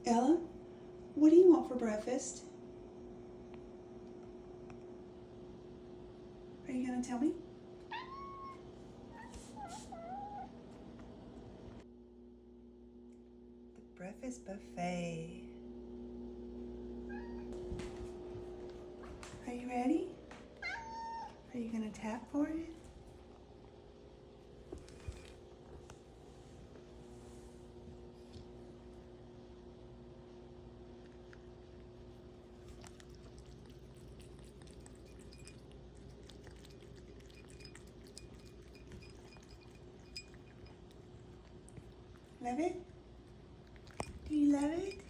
Ella, what do you want for breakfast? Are you going to tell me? The breakfast buffet. Are you ready? Are you going to tap for it? Love it? Do you love it?